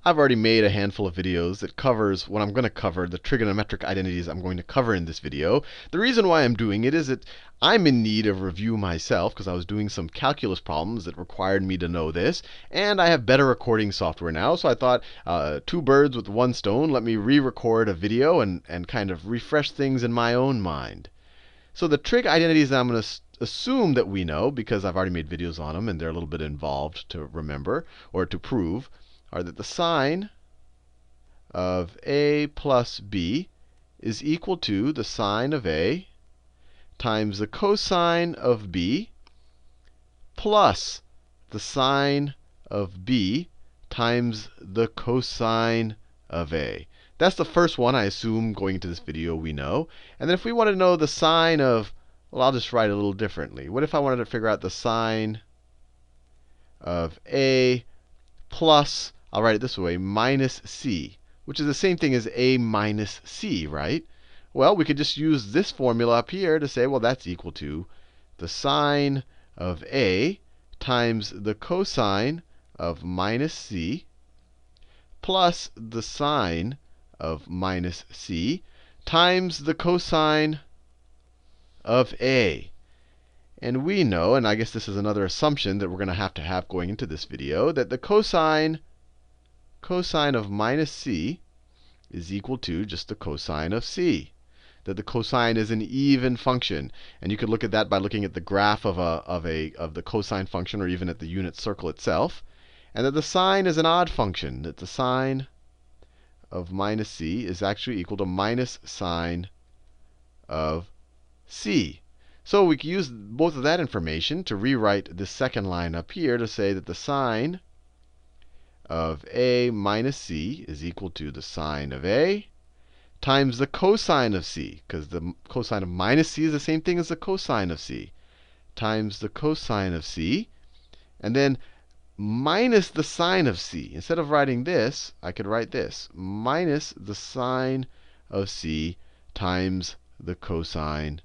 I've already made a handful of videos that covers what I'm going to cover, the trigonometric identities I'm going to cover in this video. The reason why I'm doing it is that I'm in need of review myself because I was doing some calculus problems that required me to know this. And I have better recording software now. So I thought two birds with one stone, let me re-record a video and kind of refresh things in my own mind. So the trig identities that I'm going to assume that we know, because I've already made videos on them and they're a little bit involved to remember or to prove, are that the sine of a plus b is equal to the sine of a times the cosine of b plus the sine of b times the cosine of a. That's the first one I assume going into this video we know. And then if we want to know the sine of, well, I'll just write it a little differently. What if I wanted to figure out the sine of a plus, I'll write it this way, minus c, which is the same thing as a minus c, right? Well, we could just use this formula up here to say, well, that's equal to the sine of a times the cosine of minus c plus the sine of minus c times the cosine of a. And we know, and I guess this is another assumption that we're going to have going into this video, that the cosine of minus c is equal to just the cosine of c. That the cosine is an even function. And you could look at that by looking at the graph of the cosine function, or even at the unit circle itself. And that the sine is an odd function. That the sine of minus c is actually equal to minus sine of c. So we can use both of that information to rewrite this second line up here to say that the sine of a minus c is equal to the sine of a times the cosine of c, because the cosine of minus c is the same thing as the cosine of c, times the cosine of c, and then minus the sine of c. Instead of writing this, I could write this, minus the sine of c times the cosine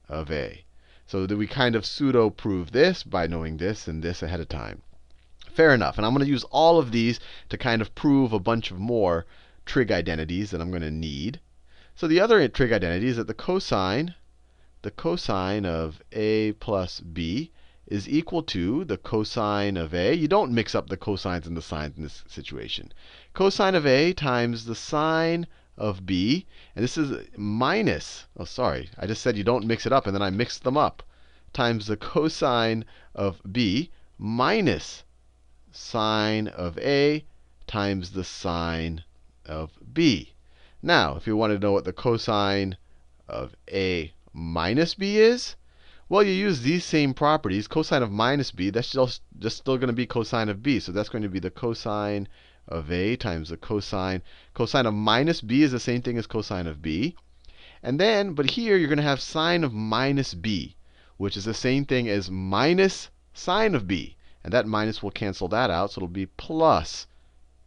of a. So that we kind of pseudo-prove this by knowing this and this ahead of time. Fair enough. And I'm going to use all of these to kind of prove a bunch of more trig identities that I'm going to need. So the other trig identity is that the cosine of a plus b is equal to the cosine of a. You don't mix up the cosines and the sines in this situation. Cosine of a times the sine of b. And this is minus, oh, sorry, I just said you don't mix it up, and then I mixed them up, times the cosine of b minus sine of a times the sine of b. Now, if you want to know what the cosine of a minus b is, well, you use these same properties. Cosine of minus b, that's just still going to be cosine of b. So that's going to be the cosine of a times the cosine. Cosine of minus b is the same thing as cosine of b. And then, but here you're going to have sine of minus b, which is the same thing as minus sine of b. And that minus will cancel that out. So it'll be plus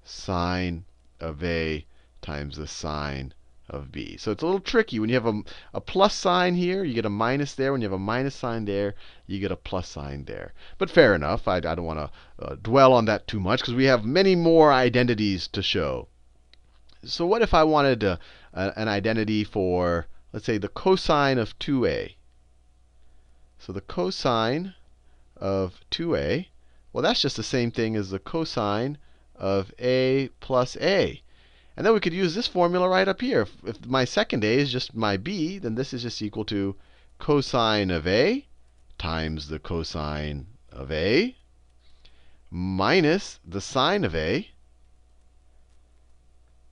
sine of a times the sine of b. So it's a little tricky. When you have a plus sign here, you get a minus there. When you have a minus sign there, you get a plus sign there. But fair enough. I don't want to dwell on that too much because we have many more identities to show. So what if I wanted an identity for, let's say, the cosine of 2a? So the cosine of 2a, well, that's just the same thing as the cosine of a plus a. And then we could use this formula right up here. If my second a is just my b, then this is just equal to cosine of a times the cosine of a minus the sine of a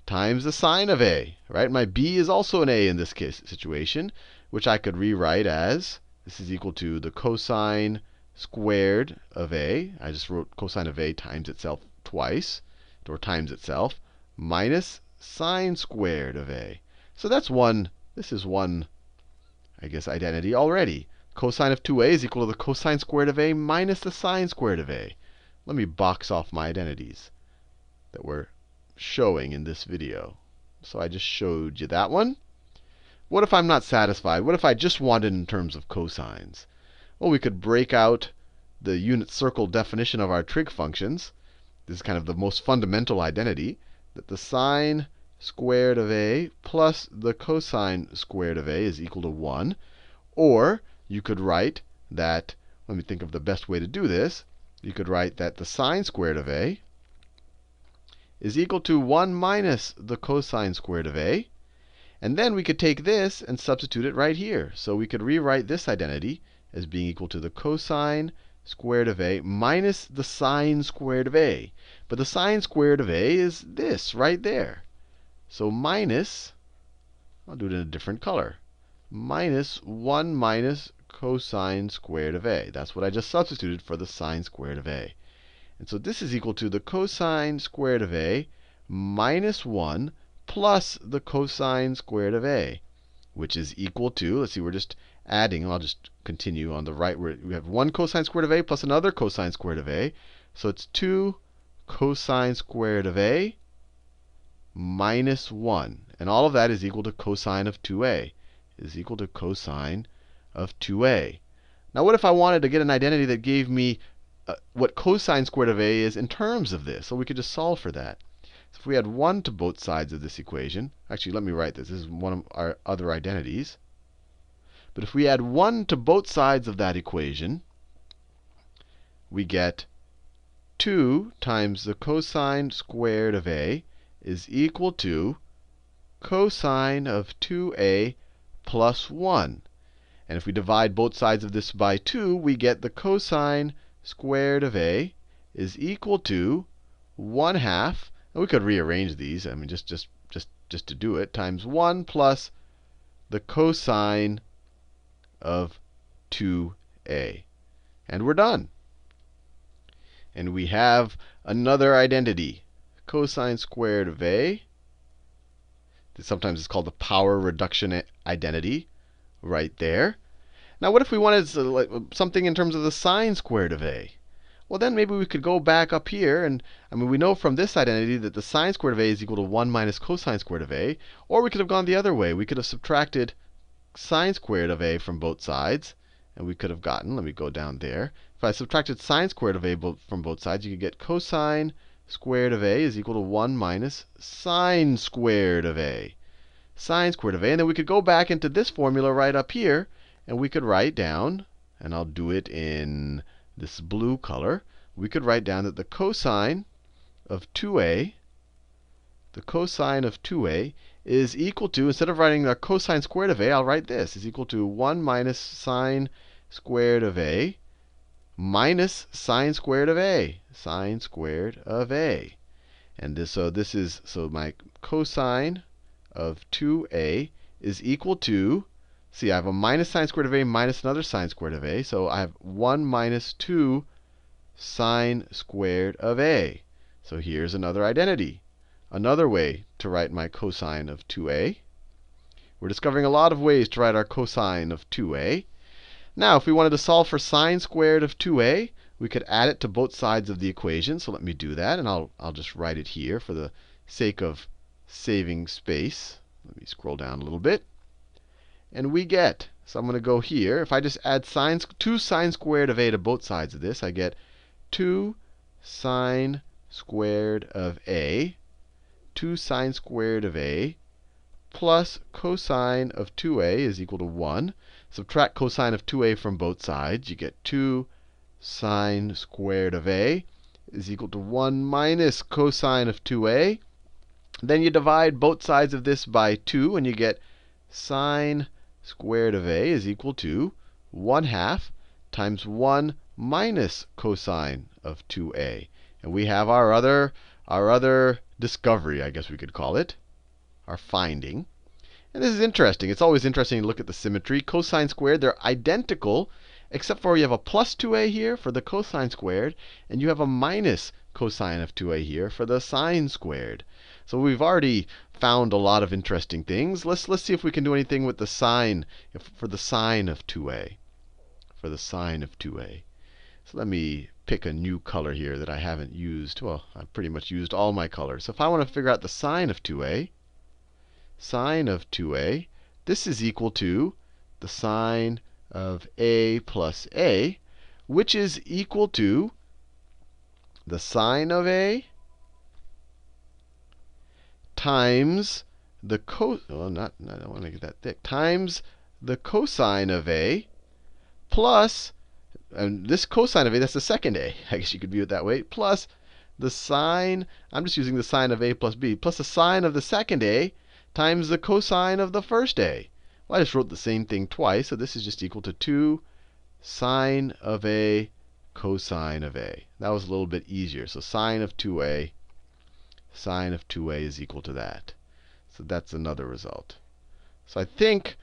times the sine of a. Right? My b is also an a in this case situation, which I could rewrite as this is equal to the cosine squared of a. I just wrote cosine of a times itself twice, or times itself, minus sine squared of a. So that's one, this is one, I guess, identity already. Cosine of 2a is equal to the cosine squared of a minus the sine squared of a. Let me box off my identities that we're showing in this video. So I just showed you that one. What if I'm not satisfied? What if I just wanted in terms of cosines? Well, we could break out the unit circle definition of our trig functions. This is kind of the most fundamental identity. that the sine squared of a plus the cosine squared of a is equal to 1. Or you could write that, let me think of the best way to do this. You could write that the sine squared of a is equal to 1 minus the cosine squared of a. And then we could take this and substitute it right here. So we could rewrite this identity as being equal to the cosine squared of a minus the sine squared of a. But the sine squared of a is this right there. So minus, I'll do it in a different color, minus 1 minus cosine squared of a. That's what I just substituted for the sine squared of a. And so this is equal to the cosine squared of a minus 1 plus the cosine squared of a, which is equal to, let's see, we're just adding. I'll just continue on the right. We have 1 cosine squared of a plus another cosine squared of a. So it's 2 cosine squared of a minus 1. And all of that is equal to cosine of 2a, is equal to cosine of 2a. Now what if I wanted to get an identity that gave me what cosine squared of a is in terms of this? So we could just solve for that. So if we add 1 to both sides of this equation, actually let me write this. This is one of our other identities. But if we add 1 to both sides of that equation, we get 2 times the cosine squared of a is equal to cosine of 2a plus 1. And if we divide both sides of this by 2, we get the cosine squared of a is equal to 1/2. And we could rearrange these, I mean, just to do it, times 1 plus the cosine of 2a. And we're done. And we have another identity, cosine squared of a. Sometimes it's called the power reduction identity, right there. Now what if we wanted something in terms of the sine squared of a? Well, then maybe we could go back up here, and I mean, we know from this identity that the sine squared of a is equal to 1 minus cosine squared of a. Or we could have gone the other way. We could have subtracted sine squared of a from both sides, and we could have gotten, let me go down there. If I subtracted sine squared of a from both sides, you could get cosine squared of a is equal to 1 minus sine squared of a. Sine squared of a. And then we could go back into this formula right up here, and we could write down, and I'll do it in this blue color. We could write down that the cosine of 2a, is equal to, instead of writing the cosine squared of a, I'll write this, is equal to 1 minus sine squared of a minus sine squared of a, sine squared of a. And this, so my cosine of 2a is equal to, see, I have a minus sine squared of a minus another sine squared of a. So I have 1 minus 2 sine squared of a. So here's another identity, another way to write my cosine of 2a. We're discovering a lot of ways to write our cosine of 2a. Now, if we wanted to solve for sine squared of 2a, we could add it to both sides of the equation. So let me do that, and I'll just write it here for the sake of saving space. Let me scroll down a little bit. And we get, so I'm going to go here. If I just add 2 sine squared of a to both sides of this, I get 2 sine squared of a, 2 sine squared of a, plus cosine of 2a is equal to 1. Subtract cosine of 2a from both sides. You get 2 sine squared of a is equal to 1 minus cosine of 2a. Then you divide both sides of this by 2, and you get sine squared of a is equal to 1/2 times 1 minus cosine of 2a. And we have our other discovery, I guess we could call it, our finding. And this is interesting. It's always interesting to look at the symmetry. Cosine squared, they're identical, except for you have a plus 2a here for the cosine squared, and you have a minus cosine of 2a here for the sine squared. So we've already found a lot of interesting things. Let's see if we can do anything with the sine, for the sine of 2a. For the sine of 2a. So let me pick a new color here that I haven't used. Well, I've pretty much used all my colors. So if I want to figure out the sine of 2a, this is equal to the sine of a plus a, which is equal to the sine of a times the I don't want to get that thick, times the cosine of a plus, and this cosine of a, that's the second a. I guess you could view it that way, plus the sine, I'm just using the sine of a plus b, plus the sine of the second a times the cosine of the first a. Well, I just wrote the same thing twice, so this is just equal to 2 sine of a cosine of a. That was a little bit easier. So sine of 2a is equal to that. So that's another result. So I think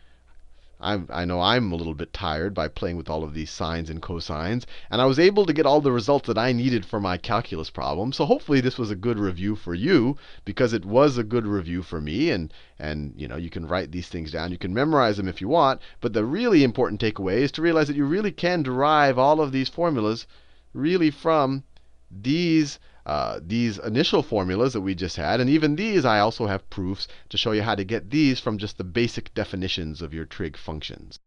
I know I'm a little bit tired by playing with all of these sines and cosines, and I was able to get all the results that I needed for my calculus problem. So hopefully this was a good review for you, because it was a good review for me. And you can write these things down. You can memorize them if you want. But the really important takeaway is to realize that you really can derive all of these formulas really from these initial formulas that we just had. And even these, I also have proofs to show you how to get these from just the basic definitions of your trig functions.